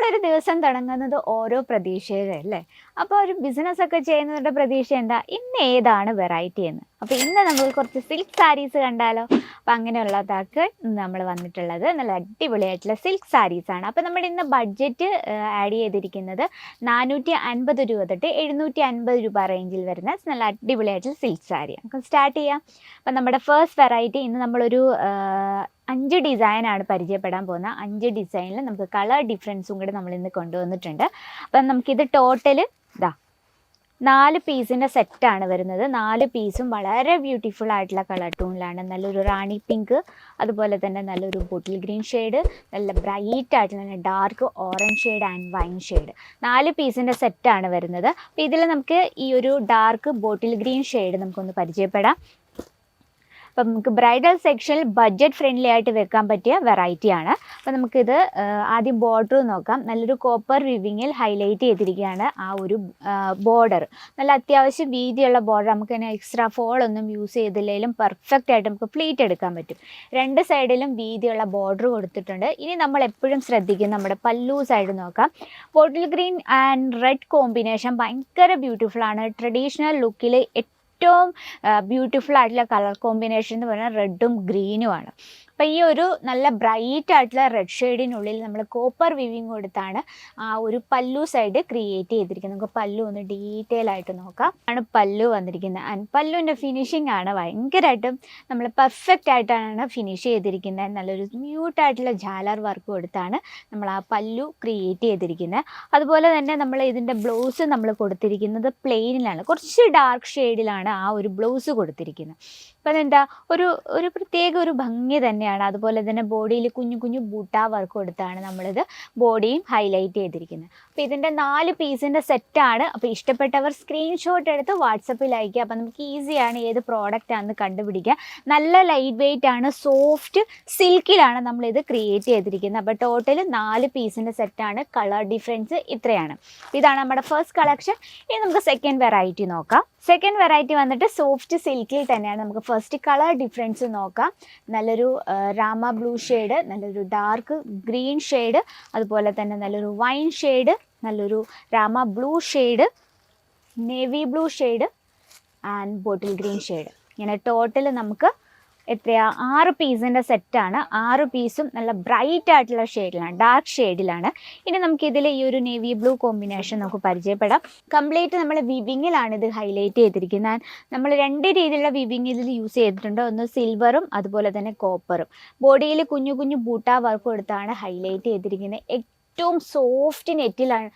നമ്മളൊരു ദിവസം തുടങ്ങുന്നത് ഓരോ പ്രതീക്ഷയിലല്ലേ. അപ്പോൾ ഒരു ബിസിനസ്സൊക്കെ ചെയ്യുന്നവരുടെ പ്രതീക്ഷ എന്താ, ഇന്ന് ഏതാണ് വെറൈറ്റി എന്ന്. അപ്പോൾ ഇന്ന് നമ്മൾ കുറച്ച് സിൽക്ക് സാരീസ് കണ്ടാലോ. അപ്പോൾ അങ്ങനെയുള്ളതാക്ക് നമ്മൾ വന്നിട്ടുള്ളത് നല്ല അടിപൊളിയായിട്ടുള്ള സിൽക്ക് സാരീസാണ്. അപ്പോൾ നമ്മുടെ ഇന്ന് ബഡ്ജറ്റ് ആഡ് ചെയ്തിരിക്കുന്നത് 450 രൂപ തൊട്ട് 750 രൂപ റേഞ്ചിൽ വരുന്ന നല്ല അടിപൊളിയായിട്ടുള്ള സിൽക്ക് സാരി. നമുക്ക് സ്റ്റാർട്ട് ചെയ്യാം. അപ്പം നമ്മുടെ ഫസ്റ്റ് വെറൈറ്റി ഇന്ന് നമ്മളൊരു 5 ഡിസൈനാണ് പരിചയപ്പെടാൻ പോകുന്നത്. 5 ഡിസൈനിൽ നമുക്ക് കളർ ഡിഫറൻസും കൂടെ നമ്മളിന്ന് കൊണ്ടുവന്നിട്ടുണ്ട്. അപ്പം നമുക്കിത് ടോട്ടൽ 4 പീസിൻ്റെ സെറ്റാണ് വരുന്നത്. 4 പീസും വളരെ ബ്യൂട്ടിഫുൾ ആയിട്ടുള്ള കളർ ടൂണിലാണ്. നല്ലൊരു റാണി പിങ്ക്, അതുപോലെ തന്നെ നല്ലൊരു ബോട്ടിൽ ഗ്രീൻ ഷെയ്ഡ്, നല്ല ബ്രൈറ്റ് ആയിട്ടുള്ള dark orange shade and wine shade. 4 പീസിൻ്റെ സെറ്റാണ് വരുന്നത്. അപ്പോൾ ഇതിൽ നമുക്ക് ഈ ഒരു ഡാർക്ക് ബോട്ടിൽ ഗ്രീൻ ഷെയ്ഡ് നമുക്കൊന്ന് പരിചയപ്പെടാം. അപ്പം നമുക്ക് ബ്രൈഡൽ സെക്ഷനിൽ ബഡ്ജറ്റ് ഫ്രണ്ട്ലി ആയിട്ട് വെക്കാൻ പറ്റിയ വെറൈറ്റിയാണ്. അപ്പോൾ നമുക്കിത് ആദ്യം ബോർഡർ നോക്കാം. നല്ലൊരു കോപ്പർ വിവിങ്ങിൽ ഹൈലൈറ്റ് ചെയ്തിരിക്കുകയാണ് ആ ഒരു ബോർഡർ. നല്ല അത്യാവശ്യം വീതിയുള്ള ബോർഡർ. നമുക്ക് തന്നെ എക്സ്ട്രാ ഫോൾ ഒന്നും യൂസ് ചെയ്തില്ലെങ്കിലും പെർഫെക്റ്റ് ആയിട്ട് നമുക്ക് പ്ലീറ്റ് എടുക്കാൻ പറ്റും. 2 സൈഡിലും വീതിയുള്ള ബോർഡർ കൊടുത്തിട്ടുണ്ട്. ഇനി നമ്മൾ എപ്പോഴും ശ്രദ്ധിക്കും നമ്മുടെ പല്ലു സൈഡ് നോക്കാം. Bottle green and red combination ഭയങ്കര ബ്യൂട്ടിഫുൾ ആണ്. ട്രഡീഷണൽ ലുക്കിൽ ഏറ്റവും ബ്യൂട്ടിഫുൾ ആയിട്ടുള്ള കളർ കോമ്പിനേഷൻ എന്ന് പറഞ്ഞാൽ റെഡും ഗ്രീനുമാണ്. അപ്പോൾ ഈ ഒരു നല്ല ബ്രൈറ്റ് ആയിട്ടുള്ള റെഡ് ഷെയ്ഡിനുള്ളിൽ നമ്മൾ കോപ്പർ വിവിങ് കൊടുത്താണ് ആ ഒരു പല്ലു സൈഡ് ക്രിയേറ്റ് ചെയ്തിരിക്കുന്നത്. നമുക്ക് പല്ലു ഒന്ന് ഡീറ്റെയിൽ ആയിട്ട് നോക്കാം. ആണ് പല്ലു വന്നിരിക്കുന്നത്. ആൻഡ് പല്ലുവിൻ്റെ ഫിനിഷിംഗ് ആണ് ഭയങ്കരമായിട്ടും നമ്മൾ പെർഫെക്റ്റ് ആയിട്ടാണ് ഫിനിഷ് ചെയ്തിരിക്കുന്നത്. നല്ലൊരു മ്യൂട്ടായിട്ടുള്ള ജാലർ വർക്ക് കൊടുത്താണ് നമ്മൾ ആ പല്ലു ക്രിയേറ്റ് ചെയ്തിരിക്കുന്നത്. അതുപോലെ തന്നെ നമ്മൾ ഇതിൻ്റെ ബ്ലൗസ് നമ്മൾ കൊടുത്തിരിക്കുന്നത് പ്ലെയിനിലാണ്, കുറച്ച് ഡാർക്ക് ഷെയ്ഡിലാണ് ആ ഒരു ബ്ലൗസ് കൊടുത്തിരിക്കുന്നത്. അപ്പം അതെന്താ ഒരു പ്രത്യേക ഒരു ഭംഗി തന്നെയാണ്. അതുപോലെ തന്നെ ബോഡിയിൽ കുഞ്ഞു കുഞ്ഞു ബൂട്ട വർക്ക് കൊടുത്താണ് നമ്മളിത് ബോഡിയും ഹൈലൈറ്റ് ചെയ്തിരിക്കുന്നത്. അപ്പോൾ ഇതിൻ്റെ 4 പീസിൻ്റെ സെറ്റാണ്. അപ്പോൾ ഇഷ്ടപ്പെട്ടവർ സ്ക്രീൻഷോട്ട് എടുത്ത് വാട്സപ്പിൽ അയക്കുക. അപ്പോൾ നമുക്ക് ഈസിയാണ് ഏത് പ്രോഡക്റ്റ് ആണെന്ന് കണ്ടുപിടിക്കുക. നല്ല ലൈറ്റ് വെയ്റ്റ് ആണ്, സോഫ്റ്റ് സിൽക്കിലാണ് നമ്മളിത് ക്രിയേറ്റ് ചെയ്തിരിക്കുന്നത്. അപ്പോൾ ടോട്ടൽ 4 പീസിൻ്റെ സെറ്റാണ്. കളർ ഡിഫറൻസ് ഇത്രയാണ്. ഇതാണ് നമ്മുടെ ഫസ്റ്റ് കളക്ഷൻ. ഇനി നമുക്ക് സെക്കൻഡ് വെറൈറ്റി നോക്കാം. സെക്കൻഡ് വെറൈറ്റി വന്നിട്ട് സോഫ്റ്റ് സിൽക്കിൽ തന്നെയാണ്. നമുക്ക് ഫസ്റ്റ് കളർ ഡിഫറൻസ് നോക്കാം. നല്ലൊരു രാമ ബ്ലൂ ഷെയ്ഡ്, നല്ലൊരു ഡാർക്ക് ഗ്രീൻ ഷെയ്ഡ്, അതുപോലെ തന്നെ നല്ലൊരു വൈൻ ഷെയ്ഡ്, നല്ലൊരു Rama blue shade, navy blue shade and bottle green shade. ഇങ്ങനെ ടോട്ടൽ നമുക്ക് എത്രയാ 6 പീസിൻ്റെ സെറ്റാണ്. 6 പീസും നല്ല ബ്രൈറ്റ് ആയിട്ടുള്ള ഷെയ്ഡിലാണ്, ഡാർക്ക് ഷെയ്ഡിലാണ്. ഇനി നമുക്കിതിൽ ഈ ഒരു നേവി ബ്ലൂ കോമ്പിനേഷൻ നമുക്ക് പരിചയപ്പെടാം. കംപ്ലീറ്റ് നമ്മൾ വിവിങ്ങിലാണ് ഇത് ഹൈലൈറ്റ് ചെയ്തിരിക്കുന്നത്. നമ്മൾ 2 രീതിയിലുള്ള വിവിങ് ഇതിൽ യൂസ് ചെയ്തിട്ടുണ്ട്. ഒന്ന് സിൽവറും അതുപോലെ തന്നെ കോപ്പറും. ബോഡിയിൽ കുഞ്ഞു കുഞ്ഞു ബൂട്ട വർക്ക് കൊടുത്താണ് ഹൈലൈറ്റ് ചെയ്തിരിക്കുന്നത്. ഏറ്റവും സോഫ്റ്റ് നെറ്റിലാണ്,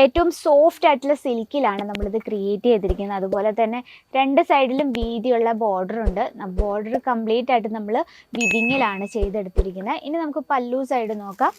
ഏറ്റവും സോഫ്റ്റ് ആയിട്ടുള്ള സിൽക്കിലാണ് നമ്മളിത് ക്രിയേറ്റ് ചെയ്തിരിക്കുന്നത്. അതുപോലെ തന്നെ 2 സൈഡിലും വീതിയുള്ള ബോർഡർ ഉണ്ട്. ബോർഡർ കംപ്ലീറ്റ് ആയിട്ട് നമ്മൾ വിവിങ്ങിലാണ് ചെയ്തെടുത്തിരിക്കുന്നത്. ഇനി നമുക്ക് പല്ലു സൈഡ് നോക്കാം.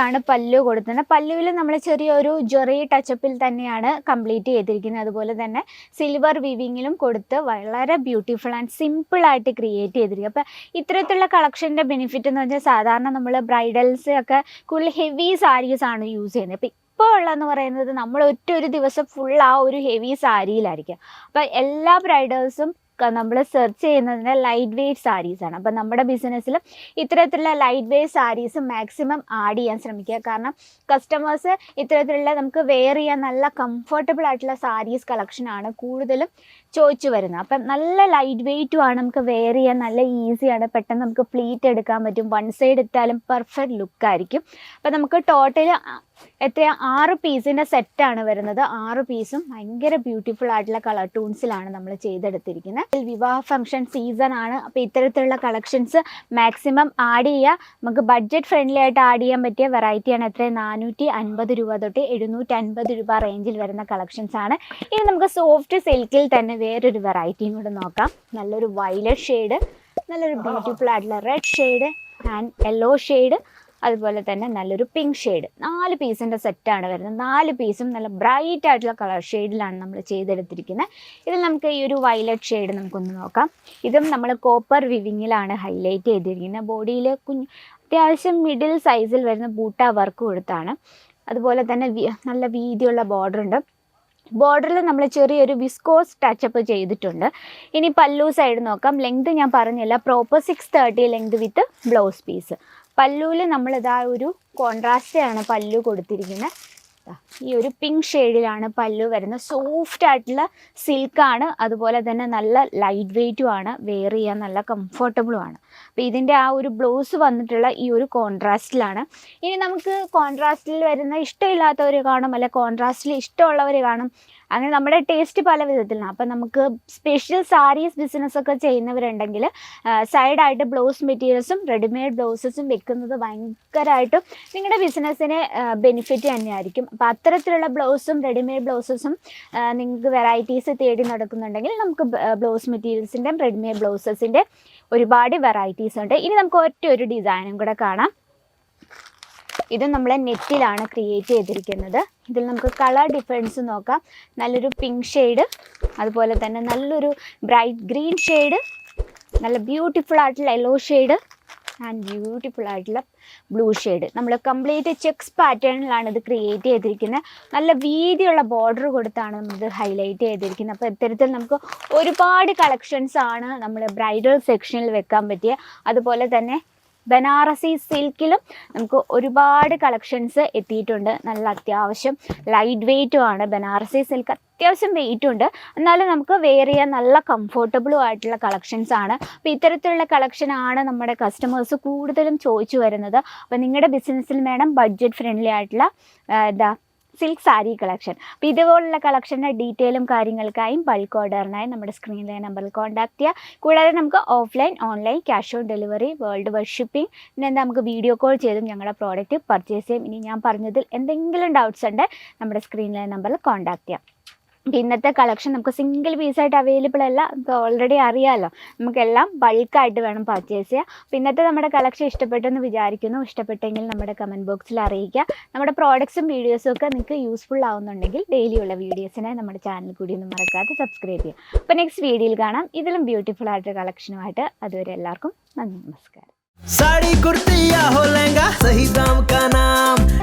ാണ് പല്ലു കൊടുത്തത്. പല്ലുവിൽ നമ്മൾ ചെറിയൊരു ജെറി ടച്ചപ്പിൽ തന്നെയാണ് കംപ്ലീറ്റ് ചെയ്തിരിക്കുന്നത്. അതുപോലെ തന്നെ സിൽവർ വിവിങ്ങിലും കൊടുത്ത് വളരെ ബ്യൂട്ടിഫുൾ ആൻഡ് സിമ്പിൾ ആയിട്ട് ക്രിയേറ്റ് ചെയ്തിരിക്കുക. അപ്പോൾ ഇത്തരത്തിലുള്ള കളക്ഷൻ്റെ ബെനിഫിറ്റ് എന്ന് വെച്ചാൽ സാധാരണ നമ്മൾ ബ്രൈഡൽസ് ഒക്കെ കൂടുതൽ ഹെവി സാരീസ് ആണ് യൂസ് ചെയ്യുന്നത്. അപ്പോൾ ഇപ്പോൾ ഉള്ളതെന്ന് പറയുന്നത് നമ്മൾ ഒരു ദിവസം ഫുൾ ആ ഒരു ഹെവി സാരിയിലായിരിക്കും. അപ്പോൾ എല്ലാ ബ്രൈഡൽസും നമ്മൾ സെർച്ച് ചെയ്യുന്നതിന് ലൈറ്റ് വെയ്റ്റ് സാരീസാണ്. അപ്പം നമ്മുടെ ബിസിനസ്സിൽ ഇത്തരത്തിലുള്ള light weight saris maximum add ചെയ്യാൻ ശ്രമിക്കുക. കാരണം കസ്റ്റമേഴ്സ് ഇത്തരത്തിലുള്ള നമുക്ക് വെയർ ചെയ്യാൻ നല്ല കംഫർട്ടബിൾ ആയിട്ടുള്ള സാരീസ് കളക്ഷനാണ് കൂടുതലും ചോദിച്ചു വരുന്നത്. അപ്പം നല്ല ലൈറ്റ് വെയ്റ്റുമാണ്, നമുക്ക് വെയർ ചെയ്യാൻ നല്ല ഈസിയാണ്, പെട്ടെന്ന് നമുക്ക് പ്ലീറ്റ് എടുക്കാൻ പറ്റും. വൺ സൈഡ് ഇട്ടാലും പെർഫെക്റ്റ് ലുക്കായിരിക്കും. അപ്പം നമുക്ക് ടോട്ടൽ 6 പീസിൻ്റെ സെറ്റാണ് വരുന്നത്. 6 പീസും ഭയങ്കര ബ്യൂട്ടിഫുൾ ആയിട്ടുള്ള കളർ ടൂൺസിലാണ് നമ്മൾ ചെയ്തെടുത്തിരിക്കുന്നത്. വിവാഹ ഫംഗ്ഷൻ സീസൺ ആണ്. അപ്പോൾ ഇത്തരത്തിലുള്ള കളക്ഷൻസ് മാക്സിമം ആഡ് ചെയ്യുക. നമുക്ക് ബഡ്ജറ്റ് ഫ്രണ്ട്ലി ആയിട്ട് ആഡ് ചെയ്യാൻ പറ്റിയ വെറൈറ്റിയാണ്. 450 രൂപ തൊട്ട് 750 രൂപ റേഞ്ചിൽ വരുന്ന കളക്ഷൻസ് ആണ്. ഇനി നമുക്ക് സോഫ്റ്റ് സിൽക്കിൽ തന്നെ വേറൊരു വെറൈറ്റിയും കൂടെ നോക്കാം. നല്ലൊരു വയലറ്റ് ഷെയ്ഡ്, നല്ലൊരു ബ്യൂട്ടിഫുൾ ആയിട്ടുള്ള red shade and yellow shade, അതുപോലെ തന്നെ നല്ലൊരു പിങ്ക് ഷെയ്ഡ്. 4 പീസിൻ്റെ സെറ്റാണ് വരുന്നത്. 4 പീസും നല്ല ബ്രൈറ്റ് ആയിട്ടുള്ള കളർ ഷെയ്ഡിലാണ് നമ്മൾ ചെയ്തെടുത്തിരിക്കുന്നത്. ഇതിൽ നമുക്ക് ഈ ഒരു വയലറ്റ് ഷെയ്ഡ് നമുക്കൊന്ന് നോക്കാം. ഇതും നമ്മൾ കോപ്പർ വിവിങ്ങിലാണ് ഹൈലൈറ്റ് ചെയ്തിരിക്കുന്നത്. ബോഡിയിൽ അത്യാവശ്യം മിഡിൽ സൈസിൽ വരുന്ന ബൂട്ട വർക്ക് കൊടുത്താണ്. അതുപോലെ തന്നെ നല്ല വീതിയുള്ള ബോർഡർ ഉണ്ട്. ബോർഡറിൽ നമ്മൾ ചെറിയൊരു വിസ്കോസ് ടച്ചപ്പ് ചെയ്തിട്ടുണ്ട്. ഇനി പല്ലു സൈഡ് നോക്കാം. ലെങ്ത് ഞാൻ പറഞ്ഞില്ല, proper 630 length with blouse piece. പല്ലുവിൽ നമ്മളിതാ ഒരു കോൺട്രാസ്റ്റാണ് പല്ലു കൊടുത്തിരിക്കുന്നത്. ഈ ഒരു പിങ്ക് ഷെയ്ഡിലാണ് പല്ലു വരുന്നത്. സോഫ്റ്റ് ആയിട്ടുള്ള സിൽക്കാണ്, അതുപോലെ തന്നെ നല്ല ലൈറ്റ് വെയ്റ്റും ആണ്, വെയർ ചെയ്യാൻ നല്ല കംഫർട്ടബിളുമാണ്. അപ്പോൾ ഇതിൻ്റെ ആ ഒരു ബ്ലൗസ് വന്നിട്ടുള്ള ഈ ഒരു കോൺട്രാസ്റ്റിലാണ്. ഇനി നമുക്ക് കോൺട്രാസ്റ്റിൽ വരുന്ന ഇഷ്ടമില്ലാത്തവർ കാണും, അല്ലെ കോൺട്രാസ്റ്റിൽ ഇഷ്ടമുള്ളവർ കാണും. അങ്ങനെ നമ്മുടെ ടേസ്റ്റ് പല വിധത്തിലാണ്. അപ്പം നമുക്ക് സ്പെഷ്യൽ സാരീസ് ബിസിനസ്സൊക്കെ ചെയ്യുന്നവരുണ്ടെങ്കിൽ സൈഡായിട്ട് ബ്ലൗസ് മെറ്റീരിയൽസും റെഡിമെയ്ഡ് ബ്ലൗസസും വെക്കുന്നത് ഭയങ്കരമായിട്ടും നിങ്ങളുടെ ബിസിനസ്സിന് ബെനിഫിറ്റ് തന്നെയായിരിക്കും. അപ്പോൾ അത്തരത്തിലുള്ള ബ്ലൗസും റെഡിമെയ്ഡ് ബ്ലൗസസും നിങ്ങൾക്ക് വെറൈറ്റീസ് തേടി നടക്കുന്നുണ്ടെങ്കിൽ നമുക്ക് ബ്ലൗസ് മെറ്റീരിയൽസിൻ്റെയും റെഡിമെയ്ഡ് ബ്ലൗസസിൻ്റെ ഒരുപാട് വെറൈറ്റീസ് ഉണ്ട്. ഇനി നമുക്ക് ഒറ്റ ഒരു ഡിസൈനും കൂടെ കാണാം. ഇത് നമ്മൾ നെറ്റിലാണ് ക്രിയേറ്റ് ചെയ്തിരിക്കുന്നത്. ഇതിൽ നമുക്ക് കളർ ഡിഫറൻസ് നോക്കാം. നല്ലൊരു പിങ്ക് ഷെയ്ഡ്, അതുപോലെ തന്നെ നല്ലൊരു ബ്രൈറ്റ് ഗ്രീൻ ഷെയ്ഡ്, നല്ല ബ്യൂട്ടിഫുൾ ആയിട്ടുള്ള യെല്ലോ ഷെയ്ഡ് ആൻഡ് ബ്യൂട്ടിഫുൾ ആയിട്ടുള്ള ബ്ലൂ ഷെയ്ഡ്. നമ്മൾ കംപ്ലീറ്റ് ചെക്സ് പാറ്റേണിലാണ് ഇത് ക്രിയേറ്റ് ചെയ്തിരിക്കുന്നത്. നല്ല വീതിയുള്ള ബോർഡർ കൊടുത്താണ് നമ്മളിത് ഹൈലൈറ്റ് ചെയ്തിരിക്കുന്നത്. അപ്പോൾ ഇത്തരത്തിൽ നമുക്ക് ഒരുപാട് കളക്ഷൻസ് ആണ് നമ്മൾ ബ്രൈഡൽ സെക്ഷനിൽ വെക്കാൻ പറ്റിയ. അതുപോലെ തന്നെ ബനാറസി സിൽക്കിലും നമുക്ക് ഒരുപാട് കളക്ഷൻസ് എത്തിയിട്ടുണ്ട്. നല്ല അത്യാവശ്യം ലൈറ്റ് വെയ്റ്റും ആണ്. ബനാറസി സിൽക്ക് അത്യാവശ്യം വെയിറ്റ് ഉണ്ട്, എന്നാലും നമുക്ക് വെയർ ചെയ്യാൻ നല്ല കംഫർട്ടബിളും ആയിട്ടുള്ള കളക്ഷൻസ് ആണ്. അപ്പോൾ ഇത്തരത്തിലുള്ള കളക്ഷനാണ് നമ്മുടെ കസ്റ്റമേഴ്സ് കൂടുതലും ചോദിച്ചു വരുന്നത്. അപ്പോൾ നിങ്ങളുടെ ബിസിനസ്സിൽ വേണം ബഡ്ജറ്റ് ഫ്രണ്ട്ലി ആയിട്ടുള്ള സിൽക്ക് സാരി കളക്ഷൻ. അപ്പോൾ ഇതുപോലുള്ള കളക്ഷൻ്റെ ഡീറ്റെയിലും കാര്യങ്ങൾക്കായും ബൾക്ക് ഓർഡറിനായി നമ്മുടെ സ്ക്രീനിലെ നമ്പറിൽ കോൺടാക്ട് ചെയ്യുക. കൂടാതെ നമുക്ക് offline online cash on delivery world wide shipping, പിന്നെ എന്താ നമുക്ക് വീഡിയോ കോൾ ചെയ്തും ഞങ്ങളുടെ പ്രോഡക്റ്റ് പർച്ചേസ് ചെയ്യും. ഇനി ഞാൻ പറഞ്ഞതിൽ എന്തെങ്കിലും ഡൗട്ട്സ് ഉണ്ട് നമ്മുടെ സ്ക്രീനിലെ നമ്പറിൽ കോൺടാക്ട് ചെയ്യാം. ഇന്നത്തെ കളക്ഷൻ നമുക്ക് സിംഗിൾ പീസായിട്ട് അവൈലബിൾ അല്ല, നമുക്ക് ഓൾറെഡി അറിയാമല്ലോ. നമുക്കെല്ലാം ബൾക്കായിട്ട് വേണം പർച്ചേസ് ചെയ്യുക. അപ്പോൾ ഇന്നത്തെ നമ്മുടെ കളക്ഷൻ ഇഷ്ടപ്പെട്ടെന്ന് വിചാരിക്കുന്നു. ഇഷ്ടപ്പെട്ടെങ്കിൽ നമ്മുടെ കമൻറ്റ് ബോക്സിൽ അറിയിക്കുക. നമ്മുടെ പ്രോഡക്ട്സും വീഡിയോസും ഒക്കെ നിങ്ങൾക്ക് യൂസ്ഫുൾ ആവുന്നുണ്ടെങ്കിൽ ഡെയിലിയുള്ള വീഡിയോസിനായി നമ്മുടെ ചാനൽ കൂടി ഒന്നും മറക്കാതെ സബ്സ്ക്രൈബ് ചെയ്യുക. അപ്പോൾ നെക്സ്റ്റ് വീഡിയോയിൽ കാണാം ഇതിലും ബ്യൂട്ടിഫുൾ ആയിട്ടൊരു കളക്ഷനുമായിട്ട്. അതുവരെ എല്ലാവർക്കും നന്ദി, നമസ്കാരം. साड़ी कुर्ती या हो लहंगा, सही दाम का नाम